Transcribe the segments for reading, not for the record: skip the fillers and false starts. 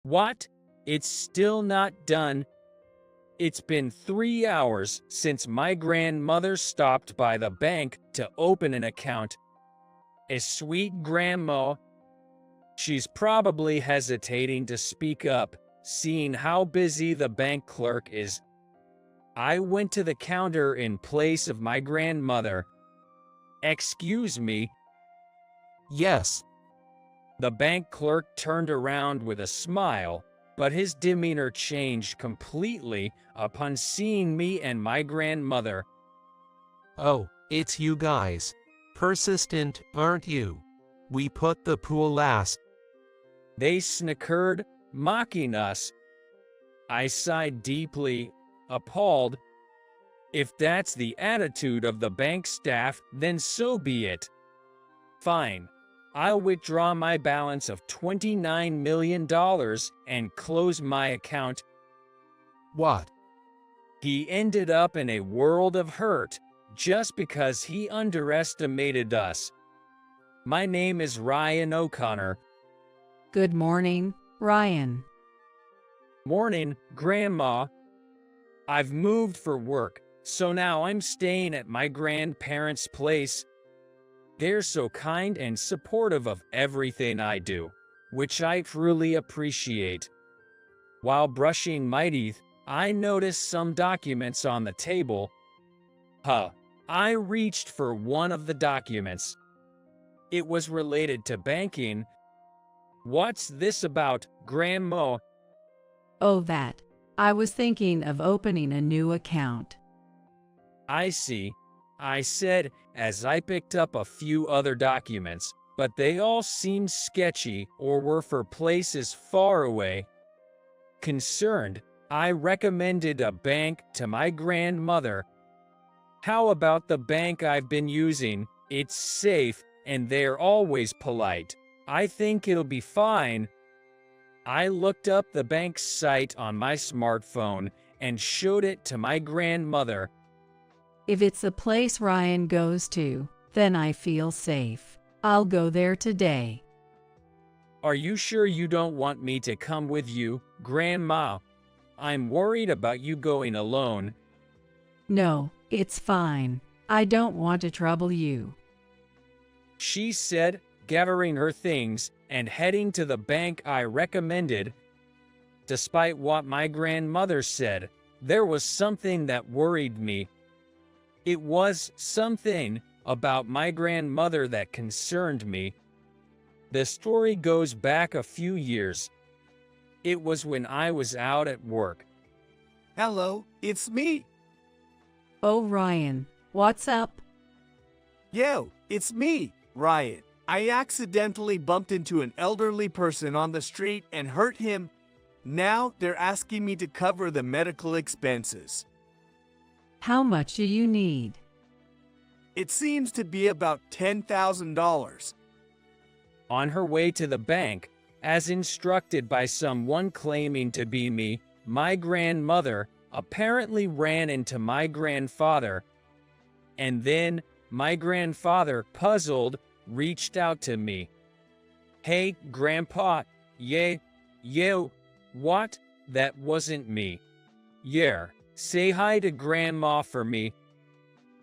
What? It's still not done. It's been 3 hours since my grandmother stopped by the bank to open an account. A sweet grandma. She's probably hesitating to speak up, seeing how busy the bank clerk is. I went to the counter in place of my grandmother. Excuse me. Yes. The bank clerk turned around with a smile, but his demeanor changed completely upon seeing me and my grandmother. Oh, it's you guys. Persistent, aren't you? We put the pool last. They snickered, mocking us. I sighed deeply, appalled. If that's the attitude of the bank staff, then so be it. Fine. I'll withdraw my balance of $29 million and close my account. What? He ended up in a world of hurt just because he underestimated us. My name is Ryan O'Connor. Good morning, Ryan. Morning, Grandma. I've moved for work, so now I'm staying at my grandparents' place. They're so kind and supportive of everything I do, which I truly appreciate. While brushing my teeth, I noticed some documents on the table. I reached for one of the documents. It was related to banking. What's this about, Grandma? Oh, that. I was thinking of opening a new account. I see, I said as I picked up a few other documents, but they all seemed sketchy or were for places far away. Concerned, I recommended a bank to my grandmother. How about the bank I've been using? It's safe, and they're always polite. I think it'll be fine. I looked up the bank's site on my smartphone and showed it to my grandmother. If it's a place Ryan goes to, then I feel safe. I'll go there today. Are you sure you don't want me to come with you, Grandma? I'm worried about you going alone. No, it's fine. I don't want to trouble you. She said, gathering her things and heading to the bank I recommended. Despite what my grandmother said, there was something that worried me. It was something about my grandmother that concerned me. The story goes back a few years. It was when I was out at work. Hello, it's me. Oh, Ryan, what's up? Yo, it's me, Ryan. I accidentally bumped into an elderly person on the street and hurt him. Now they're asking me to cover the medical expenses. How much do you need? It seems to be about $10,000. On her way to the bank, as instructed by someone claiming to be me, my grandmother apparently ran into my grandfather. And then, my grandfather, puzzled, reached out to me. Hey, Grandpa, what? That wasn't me. Yeah, say hi to Grandma for me.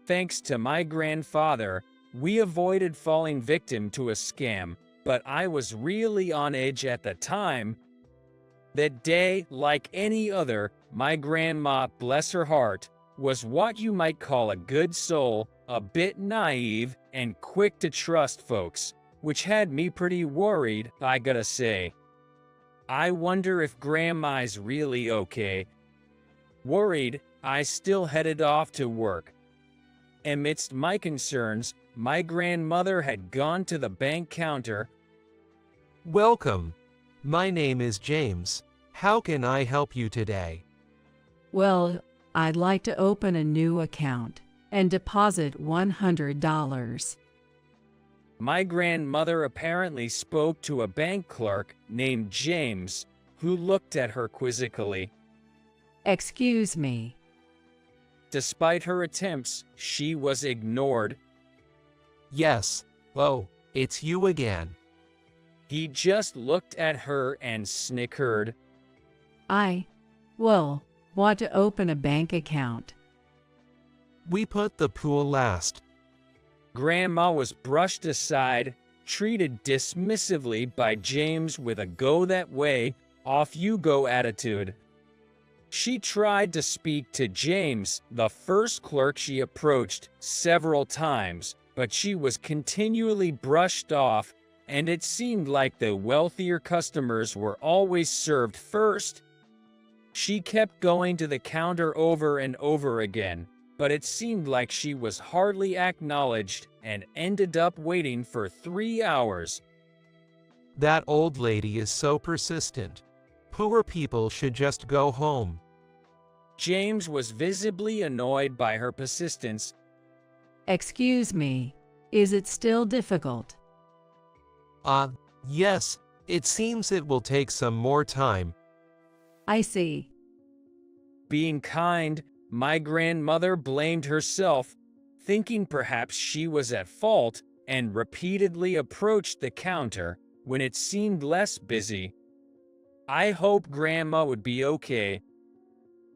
Thanks to my grandfather, we avoided falling victim to a scam, but I was really on edge at the time. That day, like any other, my grandma, bless her heart, was what you might call a good soul, a bit naive, and quick to trust folks, which had me pretty worried, I gotta say. I wonder if Grandma's really okay. Worried, I still headed off to work. Amidst my concerns, my grandmother had gone to the bank counter. Welcome. My name is James. How can I help you today? Well, I'd like to open a new account and deposit $100. My grandmother apparently spoke to a bank clerk named James, who looked at her quizzically. Excuse me. Despite her attempts, she was ignored. Yes. Oh, it's you again. He just looked at her and snickered. Well, want to open a bank account. We put the pool last. Grandma was brushed aside, treated dismissively by James with a go that way, off you go attitude. She tried to speak to James, the first clerk she approached, several times, but she was continually brushed off, and it seemed like the wealthier customers were always served first. She kept going to the counter over and over again, but it seemed like she was hardly acknowledged and ended up waiting for 3 hours. That old lady is so persistent. Poor people should just go home. James was visibly annoyed by her persistence. Excuse me, is it still difficult? Yes, it seems it will take some more time. I see. Being kind, my grandmother blamed herself, thinking perhaps she was at fault, and repeatedly approached the counter when it seemed less busy. I hoped Grandma would be okay.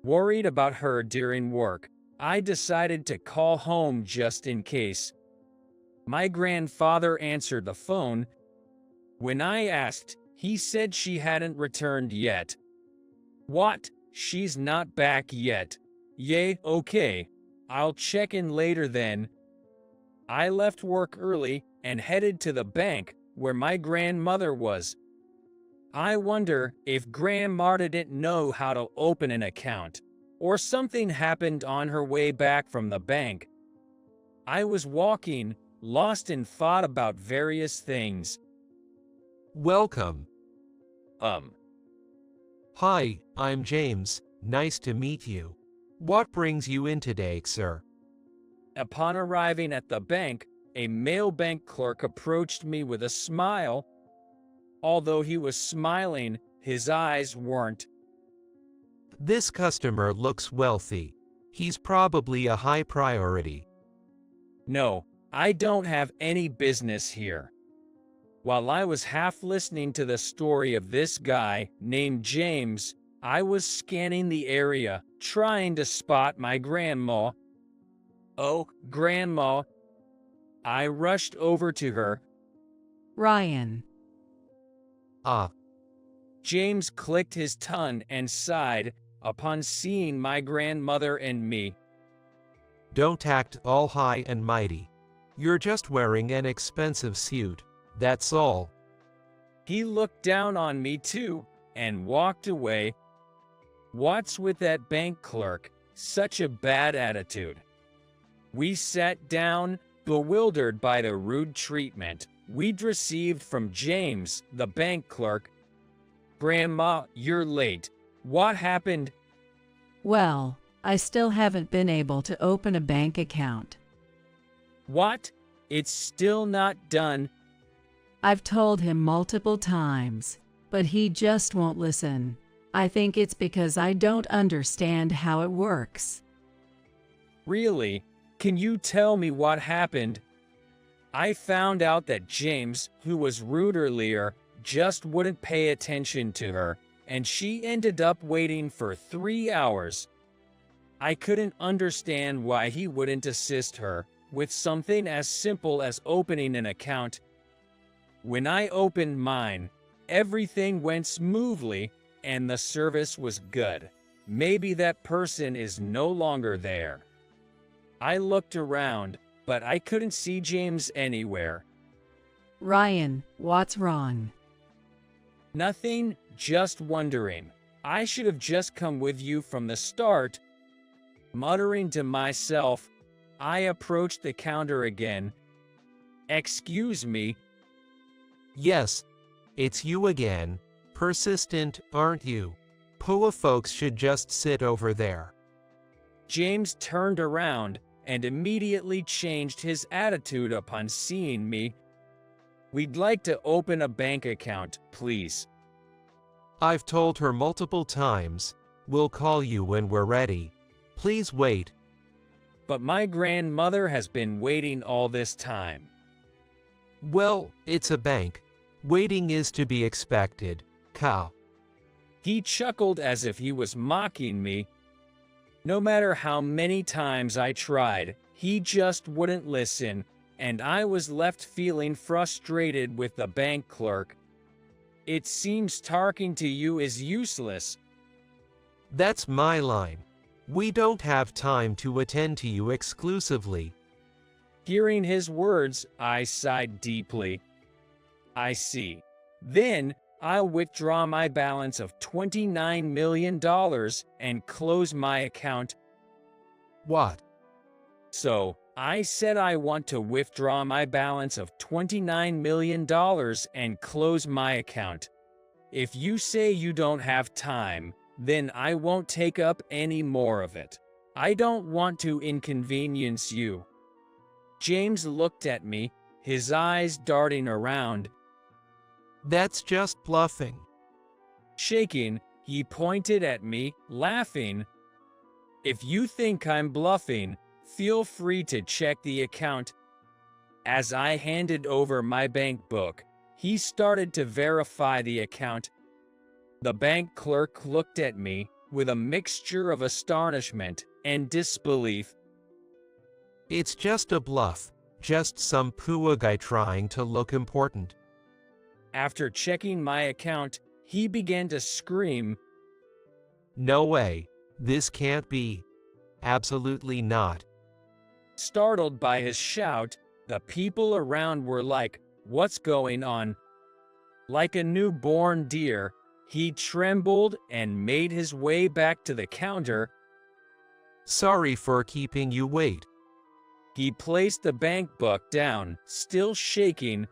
Worried about her during work, I decided to call home just in case. My grandfather answered the phone. When I asked, he said she hadn't returned yet. What? She's not back yet. Yay, okay. I'll check in later then. I left work early and headed to the bank where my grandmother was. I wonder if Grandma didn't know how to open an account, or something happened on her way back from the bank. I was walking, lost in thought about various things. Welcome. Hi, I'm James. Nice to meet you. What brings you in today, sir? Upon arriving at the bank, a male bank clerk approached me with a smile. Although he was smiling, his eyes weren't. This customer looks wealthy. He's probably a high priority. No, I don't have any business here. While I was half listening to the story of this guy named James, I was scanning the area, trying to spot my grandma. Oh, Grandma. I rushed over to her. Ryan. James clicked his tongue and sighed upon seeing my grandmother and me. Don't act all high and mighty. You're just wearing an expensive suit, that's all. He looked down on me too, and walked away. What's with that bank clerk? Such a bad attitude. We sat down, bewildered by the rude treatment we'd received from James, the bank clerk. Grandma, you're late. What happened? Well, I still haven't been able to open a bank account. What? It's still not done. I've told him multiple times, but he just won't listen. I think it's because I don't understand how it works. Really? Can you tell me what happened? I found out that James, who was rude earlier, just wouldn't pay attention to her, and she ended up waiting for 3 hours. I couldn't understand why he wouldn't assist her with something as simple as opening an account. When I opened mine, everything went smoothly and the service was good. Maybe that person is no longer there. I looked around, but I couldn't see James anywhere. Ryan, what's wrong? Nothing, just wondering. I should have just come with you from the start. Muttering to myself, I approached the counter again. Excuse me. Yes, it's you again. Persistent, aren't you? Poor folks should just sit over there. James turned around and immediately changed his attitude upon seeing me. We'd like to open a bank account, please. I've told her multiple times. We'll call you when we're ready. Please wait. But my grandmother has been waiting all this time. Well, it's a bank. Waiting is to be expected, cow. He chuckled as if he was mocking me. No matter how many times I tried, he just wouldn't listen, and I was left feeling frustrated with the bank clerk. It seems talking to you is useless. That's my line. We don't have time to attend to you exclusively. Hearing his words, I sighed deeply. I see. Then, I'll withdraw my balance of $29 million and close my account. What? So, I said I want to withdraw my balance of $29 million and close my account. If you say you don't have time, then I won't take up any more of it. I don't want to inconvenience you. James looked at me, his eyes darting around. That's just bluffing. Shaking, he pointed at me, laughing. If you think I'm bluffing, feel free to check the account. As I handed over my bank book, he started to verify the account. The bank clerk looked at me with a mixture of astonishment and disbelief. It's just a bluff, just some poor guy trying to look important. After checking my account, he began to scream. No way, this can't be. Absolutely not. Startled by his shout, the people around were like, "What's going on?" Like a newborn deer, he trembled and made his way back to the counter. Sorry for keeping you wait. He placed the bank book down, still shaking.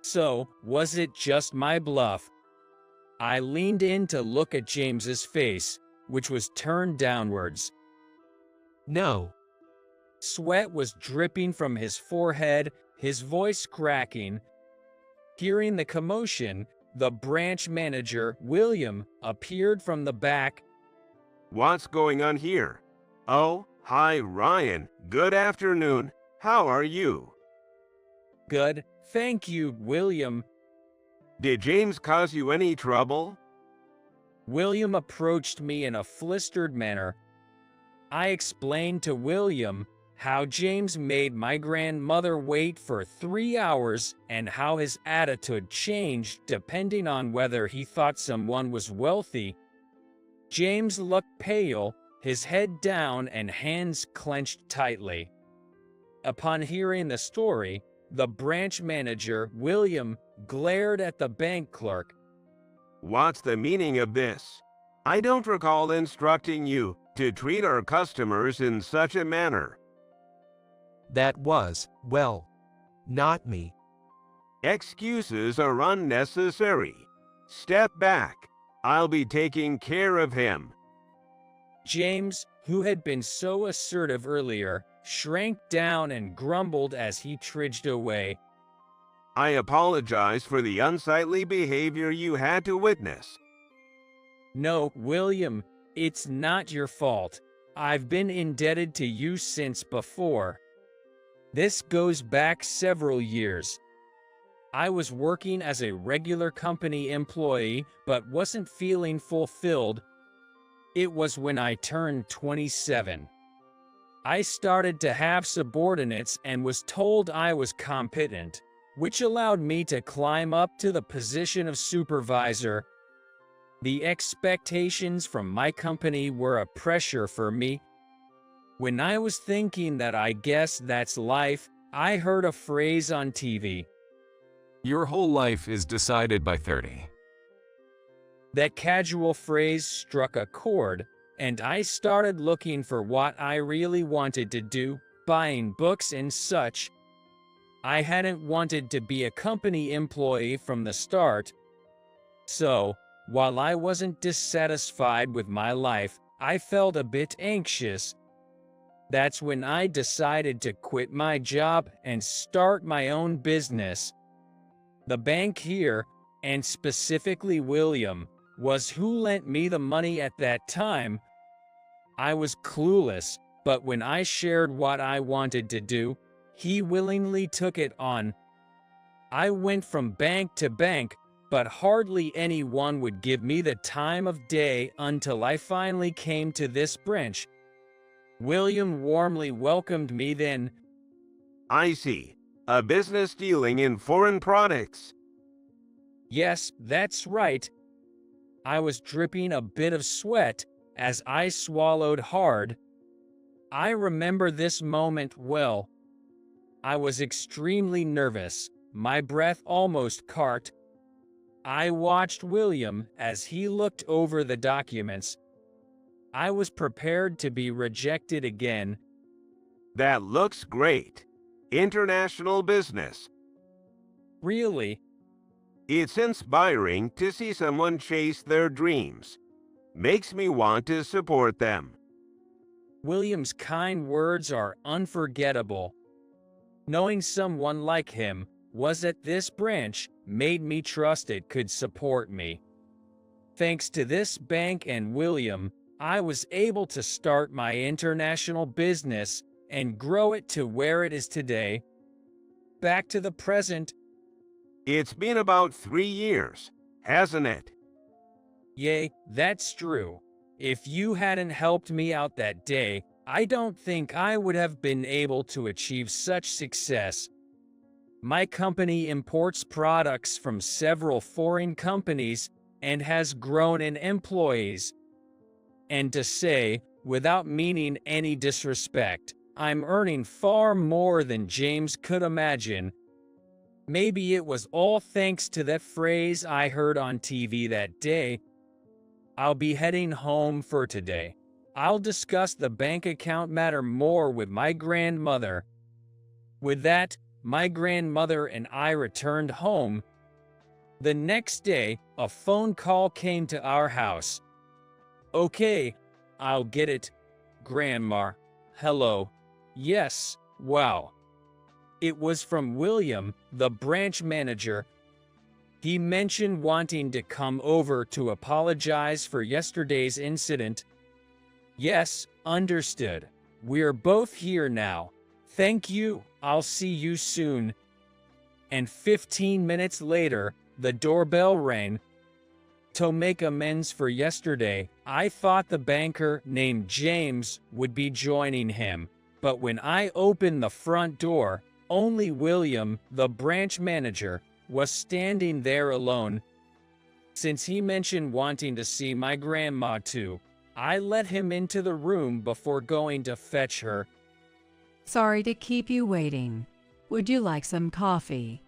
So, was it just my bluff? I leaned in to look at James's face, which was turned downwards. No. Sweat was dripping from his forehead, his voice cracking. Hearing the commotion, the branch manager, William, appeared from the back. What's going on here? Oh, hi Ryan. Good afternoon. How are you? Good, thank you, William. Did James cause you any trouble? William approached me in a flustered manner. I explained to William how James made my grandmother wait for 3 hours and how his attitude changed depending on whether he thought someone was wealthy. James looked pale, his head down and hands clenched tightly. Upon hearing the story, the branch manager, William, glared at the bank clerk. What's the meaning of this? I don't recall instructing you to treat our customers in such a manner. That was, well, not me. Excuses are unnecessary. Step back. I'll be taking care of him. James, who had been so assertive earlier, shrank down and grumbled as he trudged away. I apologize for the unsightly behavior you had to witness. No, William, it's not your fault. I've been indebted to you since before. This goes back several years. I was working as a regular company employee but wasn't feeling fulfilled. It was when I turned 27. I started to have subordinates and was told I was competent, which allowed me to climb up to the position of supervisor. The expectations from my company were a pressure for me. When I was thinking that I guess that's life, I heard a phrase on TV. Your whole life is decided by 30. That casual phrase struck a chord, and I started looking for what I really wanted to do, buying books and such. I hadn't wanted to be a company employee from the start. So, while I wasn't dissatisfied with my life, I felt a bit anxious. That's when I decided to quit my job and start my own business. The bank here, and specifically William, was who lent me the money at that time. I was clueless, but when I shared what I wanted to do, he willingly took it on. I went from bank to bank, but hardly anyone would give me the time of day until I finally came to this branch. William warmly welcomed me then. I see. A business dealing in foreign products. Yes, that's right. I was dripping a bit of sweat as I swallowed hard. I remember this moment well. I was extremely nervous, my breath almost caught. I watched William as he looked over the documents. I was prepared to be rejected again. That looks great. International business. Really? It's inspiring to see someone chase their dreams. Makes me want to support them. William's kind words are unforgettable. Knowing someone like him was at this branch made me trust it could support me. Thanks to this bank and William, I was able to start my international business and grow it to where it is today. Back to the present. It's been about 3 years, hasn't it? Yay, that's true. If you hadn't helped me out that day, I don't think I would have been able to achieve such success. My company imports products from several foreign companies and has grown in employees. And to say, without meaning any disrespect, I'm earning far more than James could imagine. Maybe it was all thanks to that phrase I heard on TV that day. I'll be heading home for today. I'll discuss the bank account matter more with my grandmother. With that, my grandmother and I returned home. The next day, a phone call came to our house. Okay, I'll get it. Grandma. Hello. Yes, wow. It was from William, the branch manager. He mentioned wanting to come over to apologize for yesterday's incident. Yes, understood. We're both here now. Thank you, I'll see you soon. And 15 minutes later, the doorbell rang. To make amends for yesterday, I thought the banker named James would be joining him. But when I opened the front door, only William, the branch manager, was standing there alone. Since he mentioned wanting to see my grandma too, I let him into the room before going to fetch her. Sorry to keep you waiting. Would you like some coffee?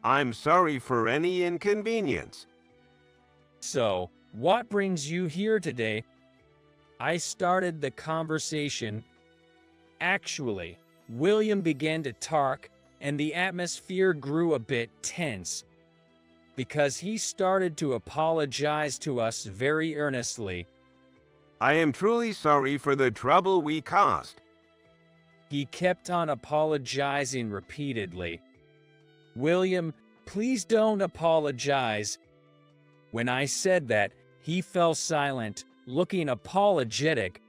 I'm sorry for any inconvenience. So, what brings you here today? I started the conversation. Actually, William began to talk, and the atmosphere grew a bit tense, because he started to apologize to us very earnestly. I am truly sorry for the trouble we caused. He kept on apologizing repeatedly. William, please don't apologize. When I said that, he fell silent, looking apologetic.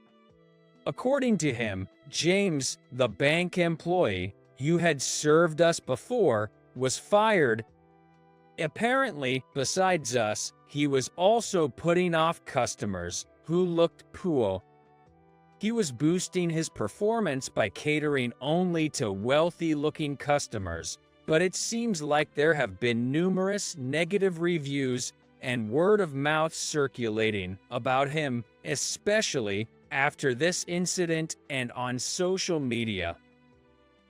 According to him, James, the bank employee who had served us before, was fired. Apparently, besides us, he was also putting off customers who looked poor. He was boosting his performance by catering only to wealthy-looking customers, but it seems like there have been numerous negative reviews and word of mouth circulating about him, especially after this incident and on social media.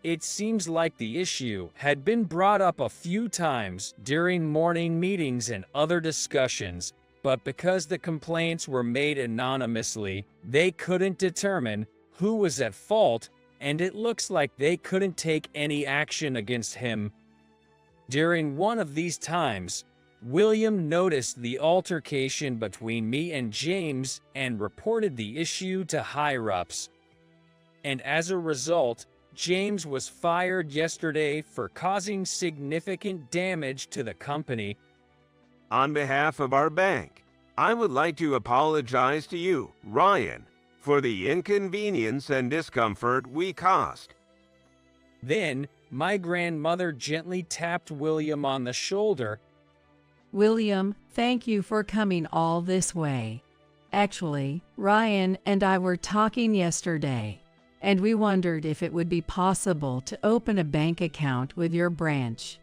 It seems like the issue had been brought up a few times during morning meetings and other discussions, but because the complaints were made anonymously, they couldn't determine who was at fault, and it looks like they couldn't take any action against him. During one of these times, William noticed the altercation between me and James and reported the issue to higher-ups. And as a result, James was fired yesterday for causing significant damage to the company. On behalf of our bank, I would like to apologize to you, Ryan, for the inconvenience and discomfort we caused. Then, my grandmother gently tapped William on the shoulder. William, thank you for coming all this way. Actually, Ryan and I were talking yesterday, and we wondered if it would be possible to open a bank account with your branch.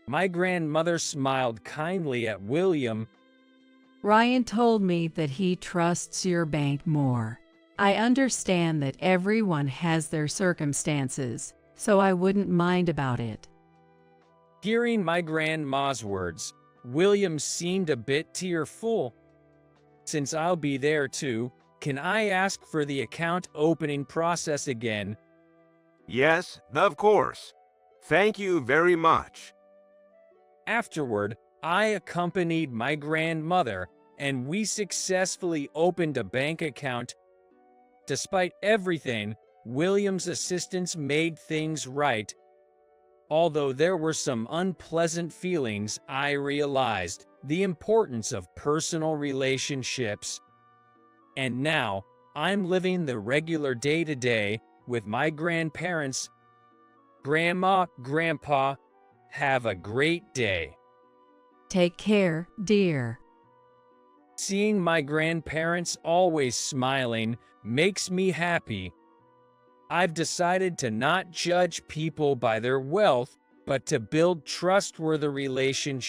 My grandmother smiled kindly at William. Ryan told me that he trusts your bank more. I understand that everyone has their circumstances, so I wouldn't mind about it. Hearing my grandma's words, William seemed a bit tearful. Since I'll be there too, can I ask for the account opening process again? Yes, of course. Thank you very much. Afterward, I accompanied my grandmother, and we successfully opened a bank account. Despite everything, William's assistance made things right. Although there were some unpleasant feelings, I realized the importance of personal relationships. And now, I'm living the regular day-to-day with my grandparents. Grandma, Grandpa, have a great day. Take care, dear. Seeing my grandparents always smiling makes me happy. I've decided to not judge people by their wealth, but to build trustworthy relationships.